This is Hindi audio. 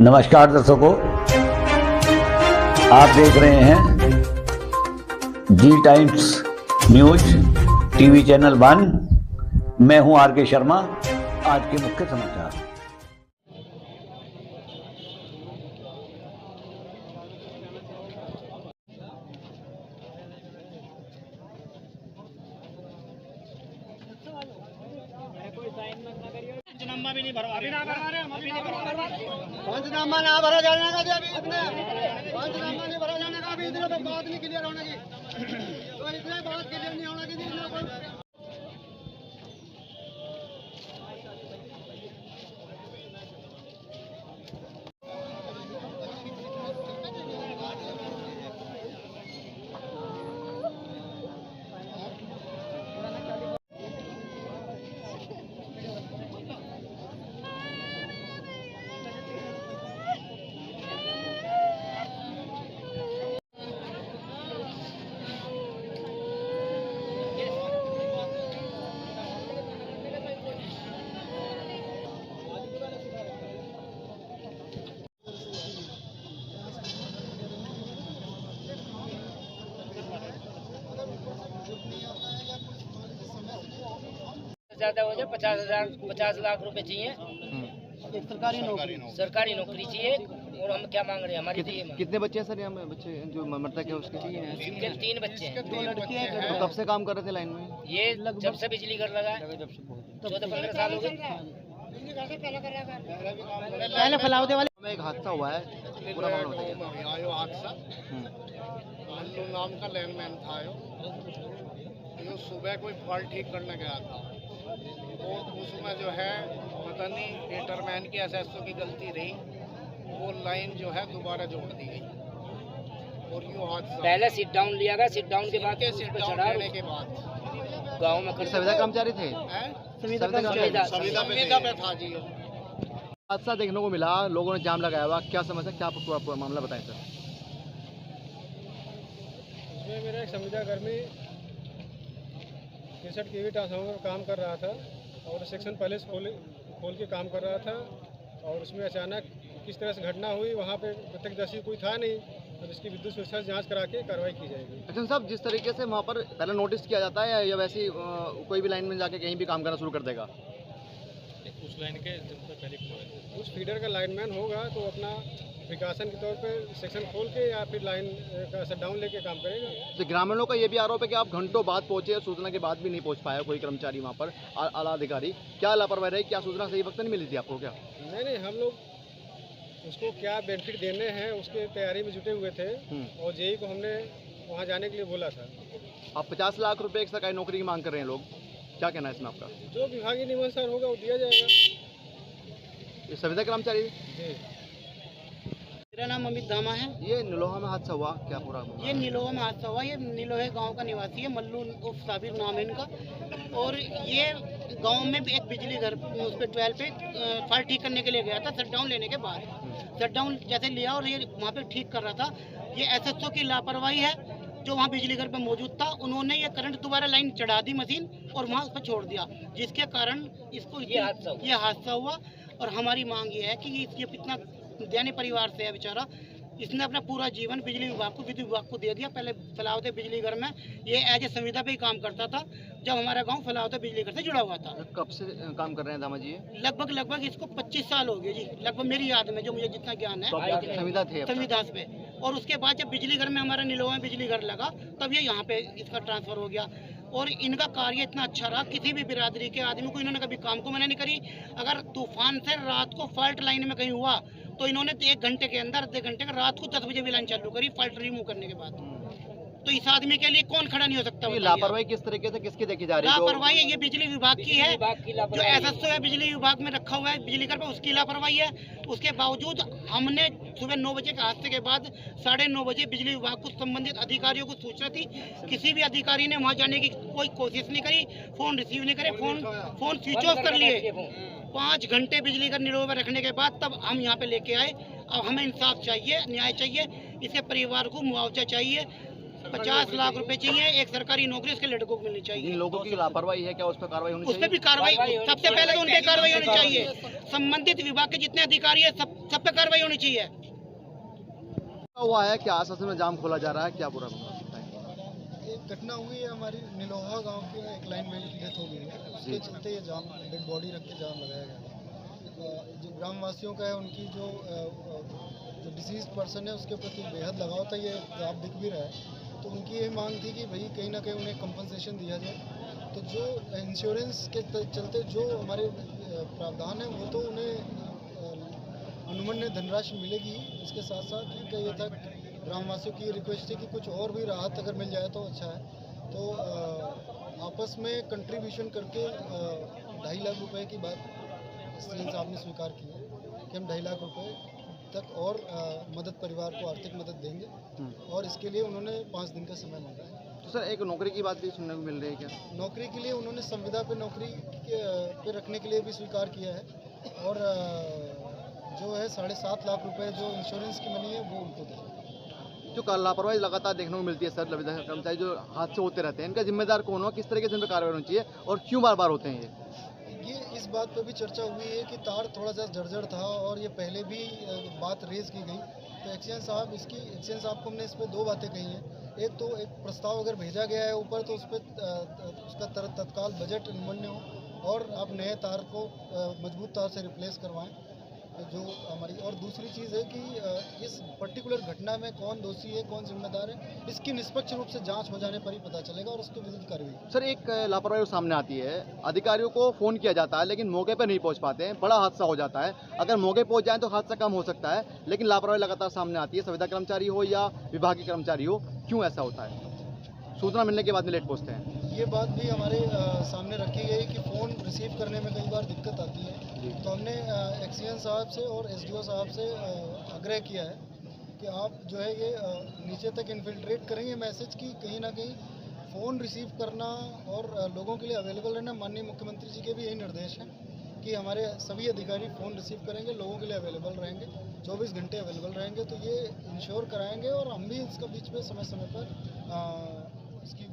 नमस्कार दर्शकों, आप देख रहे हैं जी टाइम्स न्यूज टीवी चैनल 1। मैं हूं आर के शर्मा। आज के मुख्य समाचार। पंचनामा भी नहीं भरवा, अभी ना भरवा रहे हम, अभी नहीं भरवा, पंचनामा ना भरा जाने का अभी इतने पंचनामा नहीं भरा जाने का अभी इतने तो बात नहीं क्लियर होने की, तो इतने बात क्लियर नहीं होने की ज्यादा हो जाए 50 लाख रुपए चाहिए। एक सरकारी नौकरी चाहिए। और हम क्या मांग रहे हैं? हमारी कितने बच्चे हैं सर? यहाँ में बच्चे जो मरता क्या उसके? 3 बच्चे हैं। 2 लड़कियां हैं। तो कब से काम कर रहे थे लाइन में? ये जब से बिजली घर लगा है 14-15 साल हो गए। पहले फलावते वाले में एक हादसा हुआ है, पूरा मामला बताइए। आयो हादसा मल्लू नाम का लैंडमैन था। यो सुबह कोई फॉल्ट ठीक करने गया था, तो उसमें जो है पता नहीं डेटरमैन की एसएसओ की गलती रही, वो लाइन जो है दोबारा जोड़ दी गई और यूँ हादसा। पहले सिट डाउन लिया गया, सिट डाउन के बाद सिट डाउन लेने के बाद गाँव में संविदा कर्मचारी थे, संविदा पे था जी। हादसा देखने को मिला, लोगों ने जाम लगाया हुआ, क्या समस्या, क्या पूरा मामला बताएं सर। इसमें मेरा एक संविदा कर्मी 63 केवी ट्रांसफार्मर काम कर रहा था और सेक्शन पहले खोल के काम कर रहा था, और उसमें अचानक किस तरह से घटना हुई वहाँ पे प्रत्यक्षदर्शी कोई था नहीं, और इसकी विद्युत सुरक्षा जांच करा के कार्रवाई की जाएगी। अच्छा साहब, जिस तरीके से वहाँ पर पहले नोटिस किया जाता है या वैसे ही कोई भी लाइन में जाके कहीं भी काम करना शुरू कर देगा? उस लाइन के उस फीडर का लाइनमैन होगा तो अपना प्रिकॉशन के तौर पे सेक्शन खोल के या फिर लाइन का शटडाउन लेके काम करेगा। तो ग्रामीणों का ये भी आरोप है कि आप घंटों बाद पहुंचे, सूचना के बाद भी नहीं पहुंच पाया कोई कर्मचारी वहाँ पर, आला अधिकारी। क्या लापरवाही रही? क्या सूचना सही वक्त नहीं मिली थी आपको? क्या नहीं, हम लोग उसको क्या बेनिफिट देने हैं उसके तैयारी में जुटे हुए थे, और जेई को हमने वहाँ जाने के लिए बोला था। आप 50 लाख रुपए एक सरकारी नौकरी की मांग कर रहे हैं लोग, क्या कहना है इसमें आपका? जो विभागीय नियमानुसार होगा वो दिया जाएगा। ये संविदा कर्मचारी जी। मेरा नाम अमित धामा है। ये निलोहा में हादसा हुआ, क्या पूरा? ये नीलोहा में हादसा हुआ। ये नीलोहे गांव का निवासी है, मल्लू उर्फ साबिर नाम है इनका। और ये गांव में एक बिजली घर उस पे 12 पे फॉल्ट ठीक करने के लिए गया था। शटडाउन लेने के बाद शटडाउन जैसे लिया और ये वहाँ पे ठीक कर रहा था, ये एसएसओ की लापरवाही है जो वहाँ बिजली घर पे मौजूद था। उन्होंने ये करंट दोबारा लाइन चढ़ा दी मशीन और वहाँ उस पर छोड़ दिया, जिसके कारण इसको ये हादसा हुआ। और हमारी मांग ये है कि ये कितना दैनिक परिवार से है बेचारा, इसने अपना पूरा जीवन बिजली विभाग को, विद्युत विभाग को दे दिया। पहले फलावते बिजली घर में ये एज ए संविदा पे ही काम करता था, जब हमारा गांव फलावते बिजली घर से जुड़ा हुआ था। कब से काम कर रहे हैं दामा जी? लगभग इसको 25 साल हो गए जी, लगभग मेरी याद में, जो मुझे जितना ज्ञान है। संविदा थे संविदा पे। और उसके बाद जब बिजली घर में हमारा नीलोहा में बिजली घर लगा, तब ये यहाँ पे इसका ट्रांसफर हो गया। और इनका कार्य इतना अच्छा रहा, किसी भी बिरादरी के आदमी को इन्होंने कभी काम को मना नहीं करी। अगर तूफान से रात को फॉल्ट लाइन में कहीं हुआ तो इन्होंने 1 घंटे के अंदर, आधे घंटे के, रात को 10 बजे भी लाइन चालू करी फॉल्ट रिमूव करने के बाद। तो इस आदमी के लिए कौन खड़ा नहीं हो सकता? लापरवाही किस तरीके से किसकी देखी जा रही है? लापरवाही ये बिजली विभाग की है, जो एसएसओ है बिजली विभाग में रखा हुआ है बिजली घर पे, उसकी लापरवाही है। उसके बावजूद हमने सुबह 9 बजे के हादसे के बाद 9:30 बजे बिजली विभाग को संबंधित अधिकारियों को सूचना थी। किसी भी अधिकारी ने वहाँ जाने की कोई कोशिश नहीं करी, फोन रिसीव नहीं करे, फोन स्विच ऑफ कर लिए। 5 घंटे बिजली घर नीलोहा में रखने के बाद तब हम यहाँ पे लेके आए। अब हमें इंसाफ चाहिए, न्याय चाहिए, इसके परिवार को मुआवजा चाहिए। 50 लाख रुपए चाहिए, एक सरकारी नौकरी उसके लड़कों को मिलनी जिन चाहिए। लोगों की लापरवाही है क्या उस पर कार्रवाई होनी उस पर चाहिए? भी कार्रवाई, सबसे पहले तो उन पे कार्रवाई होनी चाहिए। संबंधित विभाग के जितने अधिकारी है सब पे कार्रवाई होनी चाहिए। हुआ है कि आसपास में जाम खोला जा रहा है, क्या पूरा बताएं? एक घटना हुई है, हमारी निलोहा गांव के एक लाइनमैन की डेथ हो गई है, उसके चलते ये जाम, डेड बॉडी रख के जाम लगाया गया है। जो ग्रामवासियों का है, उनकी जो डिसीज पर्सन है उसके प्रति बेहद लगाव था, ये साफ दिख भी रहा है। तो उनकी ये मांग थी कि भाई कहीं ना कहीं उन्हें कंपनसेशन दिया जाए। तो जो इंश्योरेंस के चलते जो हमारे प्रावधान है वो तो उन्हें अनुमन्य धनराशि मिलेगी। इसके साथ साथ इनका ये था, ग्रामवासियों की रिक्वेस्ट थी कि कुछ और भी राहत अगर मिल जाए तो अच्छा है। तो आपस में कंट्रीब्यूशन करके 2.5 लाख रुपए की बात सीएम साहब ने स्वीकार की है कि हम 2.5 लाख रुपए तक और मदद, परिवार को आर्थिक मदद देंगे, और इसके लिए उन्होंने 5 दिन का समय मांगा है। तो सर एक नौकरी की बात भी सुनने को मिल रही है क्या? नौकरी के लिए उन्होंने संविदा पे नौकरी पे रखने के लिए भी स्वीकार किया है, और जो है 7.5 लाख रुपए जो इंश्योरेंस की मनी है वो उनको दें। जो लापरवाही लगातार देखने को मिलती है सर, कर्मचारी जो हादसे होते रहते हैं, इनका जिम्मेदार कौन हो, किस तरीके से इन पर कार्रवाई होनी चाहिए और क्यों बार बार होते हैं ये इस बात पे भी चर्चा हुई है कि तार थोड़ा सा जर्जर था, और ये पहले भी बात रेज की गई। तो एक्सीएन साहब को हमने इस पर 2 बातें कही हैं। एक तो एक प्रस्ताव अगर भेजा गया है ऊपर, तो उस पर उसका तत्काल बजट अनुमन्य हो, और आप नए तार को मजबूत तार से रिप्लेस करवाएं जो हमारी। और दूसरी चीज़ है कि इस पर्टिकुलर घटना में कौन दोषी है, कौन जिम्मेदार है, इसकी निष्पक्ष रूप से जांच हो जाने पर ही पता चलेगा, और उसके विरुद्ध कार्रवाई। सर एक लापरवाही सामने आती है, अधिकारियों को फ़ोन किया जाता है लेकिन मौके पर नहीं पहुंच पाते हैं, बड़ा हादसा हो जाता है। अगर मौके पहुंच जाए तो हादसा कम हो सकता है, लेकिन लापरवाही लगातार सामने आती है, संविदा कर्मचारी हो या विभागीय कर्मचारी हो, क्यों ऐसा होता है? सूचना मिलने के बाद में लेट पहुँचते हैं। ये बात भी हमारे सामने रखी गई कि फ़ोन रिसीव करने में कई बार दिक्कत आती है। तो हमने एक्सीएन साहब से और एसडीओ साहब से आग्रह किया है कि आप जो है ये नीचे तक इन्फिल्ट्रेट करेंगे मैसेज की, कहीं ना कहीं फ़ोन रिसीव करना और लोगों के लिए अवेलेबल रहना। माननीय मुख्यमंत्री जी के भी यही निर्देश हैं कि हमारे सभी अधिकारी फ़ोन रिसीव करेंगे, लोगों के लिए अवेलेबल रहेंगे, 24 घंटे अवेलेबल रहेंगे। तो ये इंश्योर कराएंगे, और हम भी इसका बीच में समय समय पर इसकी